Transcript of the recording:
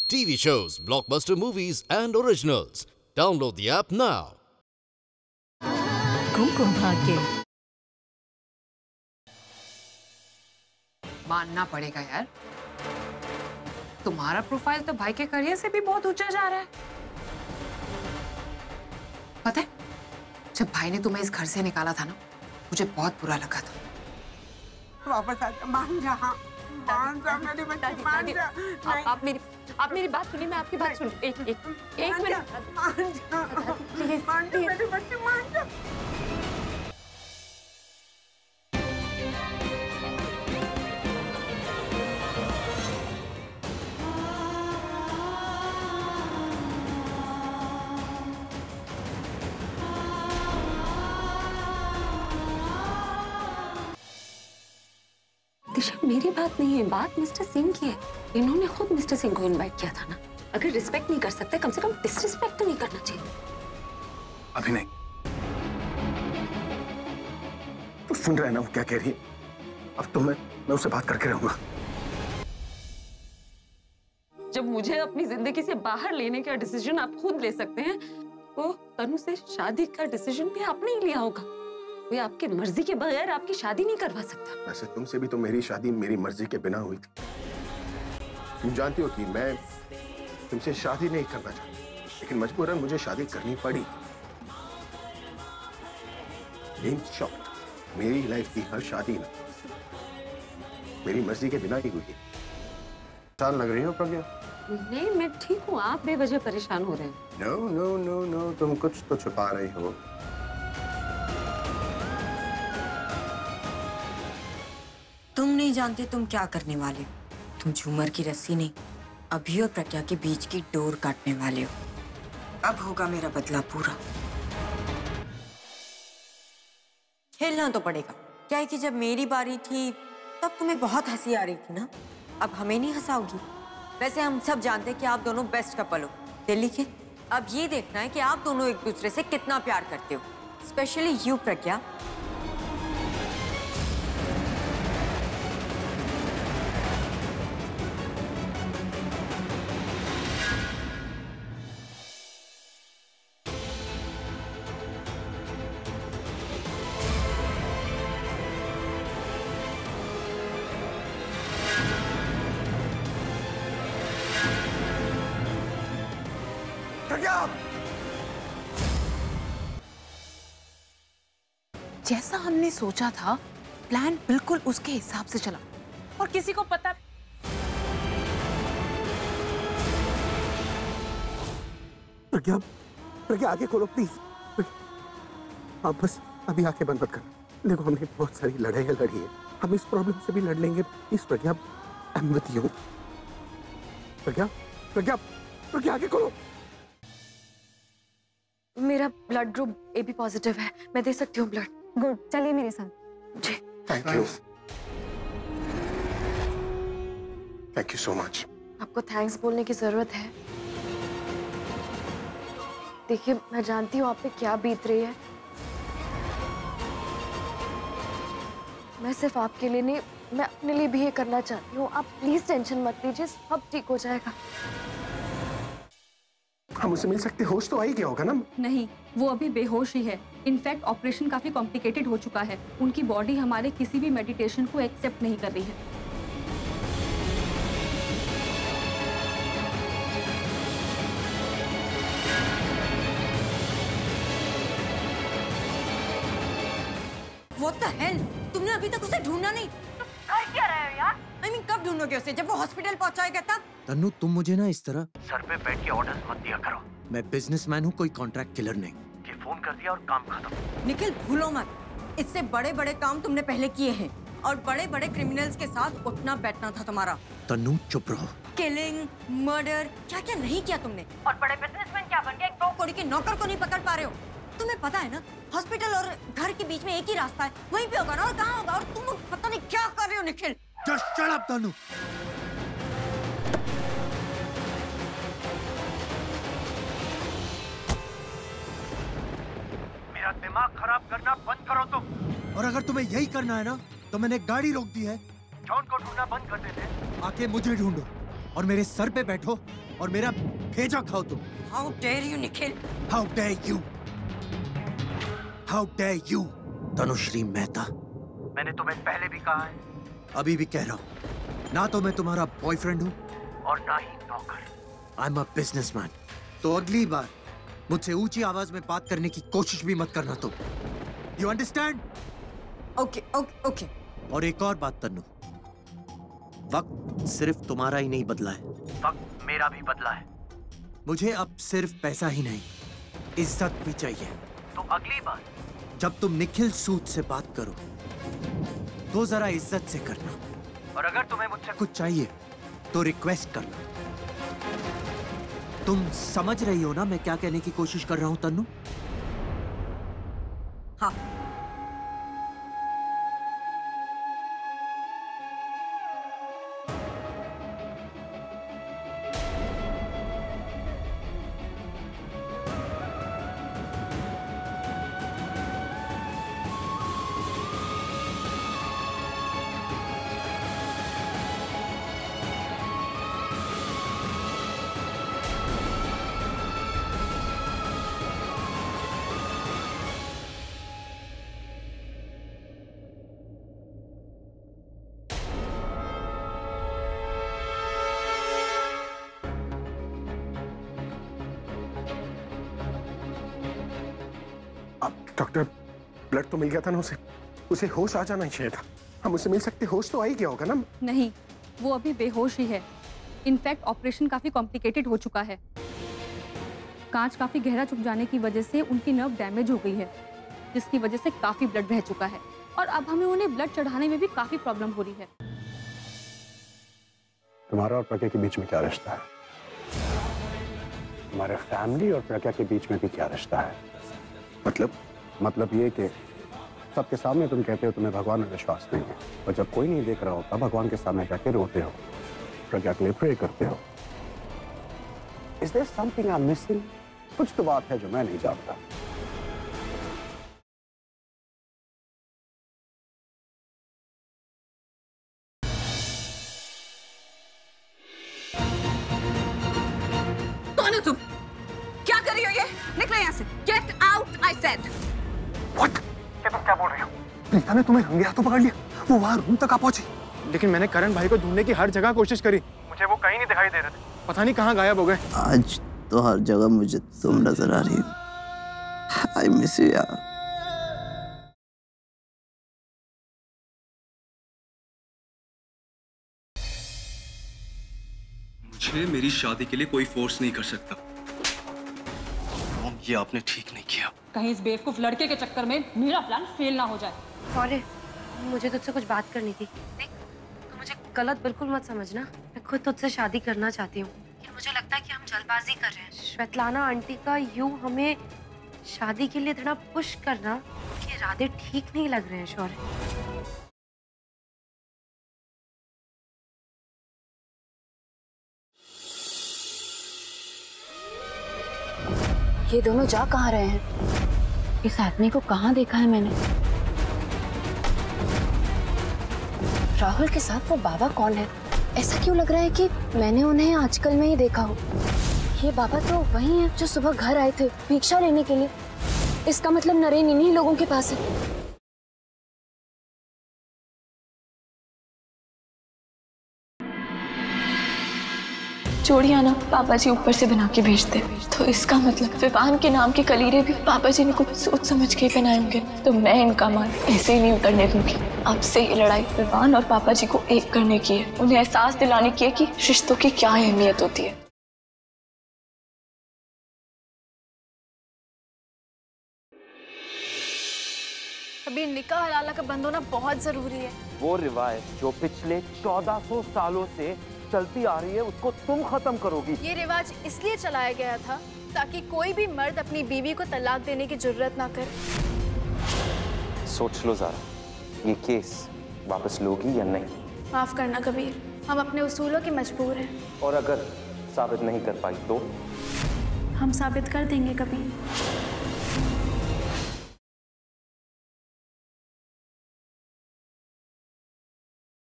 TV shows, blockbuster movies, and originals. Download the app now. Kumkum Bhagya. मानना पड़ेगा यार, तुम्हारा प्रोफाइल तो भाई के करियर से भी बहुत ऊंचा जा रहा है। पता है, जब भाई ने तुम्हें इस घर से निकाला था ना, मुझे बहुत बुरा लगा था। वापस आ जा, मान जा, मान जा मेरी बच्ची, मान जा। आप मेरी बात सुनिए, मैं आपकी बात सुन। एक मिनट, मान जा मेरी बच्ची, मान जा। दिशा, मेरी बात नहीं है, बात मिस्टर सिंह की है। इन्होंने खुद मिस्टर सिंह को इनवाइट किया था ना। अगर रिस्पेक्ट नहीं कर सकते, कम से कम डिसरिस्पेक्ट तो नहीं करना चाहिए। अभी नहीं। तो सुन रहे हैं ना वो क्या कह रही है? अब तो मैं उससे बात करके रहूंगा। जब मुझे अपनी जिंदगी से बाहर लेने का डिसीजन आप खुद ले सकते हैं, तो तनु से शादी का डिसीजन भी आपने ही लिया होगा। कोई आपकी मर्जी के बगैर आपकी शादी नहीं करवा सकता। वैसे तुमसे भी तो मेरी शादी मेरी मर्जी के बिना हुई थी। तुम जानती हो कि मैं तुमसे शादी नहीं करना चाहती, लेकिन मजबूरन मुझे शादी करनी पड़ी। इन शॉर्ट, मेरी लाइफ की हर शादी ना मेरी मर्जी के बिना ही हुई है। परेशान लग रही हो प्रज्ञा? नहीं, मैं ठीक हूँ। आप बेवजह परेशान हो रहे हैं। नो नो नो नो, तुम कुछ तो छुपा रही हो। तुम नहीं जानते तुम क्या करने वाले हो। तुम झूमर की रस्सी नहीं, अभी और प्रज्ञा के बीच की डोर काटने वाले हो। अब होगा मेरा बदला पूरा। हिलना तो पड़ेगा। क्या है कि जब मेरी बारी थी तब तुम्हें बहुत हंसी आ रही थी ना, अब हमें नहीं हंसाओगी। वैसे हम सब जानते हैं कि आप दोनों बेस्ट कपल हो, दिल्ली के। अब ये देखना है कि आप दोनों एक दूसरे से कितना प्यार करते हो, स्पेशली यू प्रज्ञा। जैसा हमने सोचा था, प्लान बिल्कुल उसके हिसाब से चला और किसी को पता। प्रज्ञा, प्रज्ञा आगे खोलो प्लीज। आप बस अभी आंखें बंद मत कर। देखो, हमने बहुत सारी लड़ाइयाँ लड़ी है, हम इस प्रॉब्लम से भी लड़ लेंगे। Please Pragya, I am with you. Pragya, Pragya, Pragya आगे खोलो। मेरा ब्लड ग्रुप AB पॉजिटिव है, मैं दे सकती हूँ ब्लड। गुड, चलिए मेरे साथ। जी, thank you, thank you so much. आपको थैंक्स बोलने की जरूरत है। देखिए, मैं जानती हूँ आप पे क्या बीत रही है। मैं सिर्फ आपके लिए नहीं, मैं अपने लिए भी ये करना चाहती हूँ। आप प्लीज टेंशन मत लीजिए, सब ठीक हो जाएगा। हम उससे मिल सकते? होश तो आ ही गया होगा ना? नहीं, वो अभी बेहोश ही है। इनफैक्ट ऑपरेशन काफी कॉम्प्लिकेटेड हो चुका है। उनकी बॉडी हमारे किसी भी मेडिटेशन को एक्सेप्ट नहीं कर रही है। What the hell? तुमने अभी तक उसे ढूंढा नहीं? तुम कर क्या रहे हो यार? I mean, कब ढूंढोगे उसे? जब वो हॉस्पिटल पहुंचाएगा तब? तन्नू, तुम मुझे ना इस तरह सर पे बैठ के ऑर्डर्स मत दिया करो। मैं बिजनेसमैन हूँ, कोई कॉन्ट्रैक्ट किलर नहीं। ये फोन कर दिया और काम खत्म। निखिल, भूलो मत, इससे बड़े बड़े काम तुमने पहले किए हैं और बड़े बड़े क्रिमिनल्स के साथ उठना बैठना था तुम्हारा। तन्नू चुप रहो। किलिंग, मर्डर, क्या क्या नहीं किया तुमने। और बड़े बिजनेसमैन क्या बन गए? एक 2 करोड़ के नौकर को नहीं पकड़ पा रहे हो। तुम्हें पता है ना, हॉस्पिटल और घर के बीच में एक ही रास्ता है, वहीं पे होगा ना। और कहाँ होगा? और तुम पता नहीं क्या कर रहे हो Nikhil. Just shut up, Tannu. मेरा दिमाग खराब करना बंद करो तुम। और अगर तुम्हें यही करना है ना, तो मैंने गाड़ी रोक दी है। जॉन को ढूंढना बंद कर देते, आके मुझे ढूंढो। और मेरे सर पे बैठो और मेरा भेजा खाओ तुम। How dare you Nikhil, how dare you, how dare you Tanushree Mehta. मैंने तुम्हें पहले भी कहा है, अभी भी कह रहा हूं, ना तो मैं तुम्हारा बॉयफ्रेंड हूं और ना ही नौकर। I am a businessman. तो अगली बार मुझसे ऊंची आवाज में बात करने की कोशिश भी मत करना तुम। You understand? Okay okay okay. और एक और बात तन्नू, वक्त सिर्फ तुम्हारा ही नहीं बदला है, वक्त मेरा भी बदला है। मुझे अब सिर्फ पैसा ही नहीं, इज्जत भी चाहिए। तो अगली बार जब तुम निखिल सूद से बात करो तो जरा इज्जत से करना, और अगर तुम्हें मुझसे कुछ चाहिए तो रिक्वेस्ट करना। तुम समझ रही हो ना मैं क्या कहने की कोशिश कर रहा हूं तन्नू? हाँ। डॉक्टर, ब्लड तो मिल गया था ना उसे, उसे होश आ जाना ही चाहिए था। हम उसे मिल सकते, होश तो आ ही गया होगा ना। नहीं, वो अभी बेहोश ही है। इनफैक्ट ऑपरेशन काफी कॉम्प्लिकेटेड हो चुका है। कांच काफी गहरा चुभ जाने की वजह से उनकी नर्व डैमेज हो गई है, जिसकी वजह से काफी ब्लड बह चुका है और अब हमें उन्हें ब्लड चढ़ाने में भी काफी प्रॉब्लम हो रही है। तुम्हारा और प्रज्ञा के बीच में क्या रिश्ता है? हमारे फैमिली और प्रज्ञा के बीच में भी क्या रिश्ता है? मतलब ये कि सबके सामने तुम कहते हो तुम्हें भगवान में विश्वास नहीं है, और जब कोई नहीं देख रहा होता भगवान के सामने जाके रोते हो, प्रज्ञा के लिए प्रे करते हो। Is there something I'm missing? कुछ तो बात है जो मैं नहीं जानता। कौन हो तुम? क्या कर रही हो ये? निकलो यहाँ से। Get out, I said. What? ये तुम क्या बोल रही हो? प्रीता ने तुम्हें रंगे हाथों पकड़ लिया, वो वहाँ रूम तक आ पहुंची। लेकिन मैंने करण भाई को ढूंढने की हर जगह कोशिश करी, मुझे वो कहीं नहीं दिखाई दे रहे थे। पता नहीं कहाँ गायब हो गए। आज तो हर जगह मुझे तुम नजर आ रही हो। I miss you यार। मुझे मेरी शादी के लिए कोई फोर्स नहीं कर सकता। ये आपने ठीक नहीं किया। कहीं इस बेवकूफ लड़के के चक्कर में मेरा प्लान फेल ना हो जाए। सॉरी, मुझे तुझसे कुछ बात करनी थी। देख, तू मुझे गलत बिल्कुल मत समझना। मैं खुद तुझसे शादी करना चाहती हूँ, लेकिन मुझे लगता है कि हम जल्दबाजी कर रहे हैं। श्वेतलाना आंटी का यूं हमें शादी के लिए इतना पुश करना, कि इरादे ठीक नहीं लग रहे हैं शौर्य। ये दोनों जा कहाँ रहे हैं? इस आदमी को कहाँ देखा है मैंने? राहुल के साथ वो बाबा कौन है? ऐसा क्यों लग रहा है कि मैंने उन्हें आजकल में ही देखा हो। ये बाबा तो वही है जो सुबह घर आए थे भिक्षा लेने के लिए। इसका मतलब नरेन इन्हीं लोगों के पास है। चूड़ियाँ ना पापा जी ऊपर से बना के भेजते, तो इसका मतलब विवान के नाम के कलीरे भी पापा जी ने कुछ सोच समझ के पहनाए होंगे। तो मैं इनका मान ऐसे ही नहीं उतरने दूंगी। अब से ये लड़ाई विवान और पापा जी को एक करने की है, उन्हें एहसास दिलाने की है कि रिश्तों की क्या अहमियत होती है। अभी निकाह हलाला का बंद होना बहुत जरूरी है। वो रिवायत जो पिछले 1400 सालों से चलती आ रही है, उसको तुम खत्म करोगी। ये रिवाज इसलिए चलाया गया था ताकि कोई भी मर्द अपनी बीवी को तलाक देने की जुर्रत ना करे। सोच लो ज़रा, ये केस वापस लोगी या नहीं? माफ करना कबीर, हम अपने उसूलों के मजबूर हैं। और अगर साबित नहीं कर पाई तो? हम साबित कर देंगे कबीर।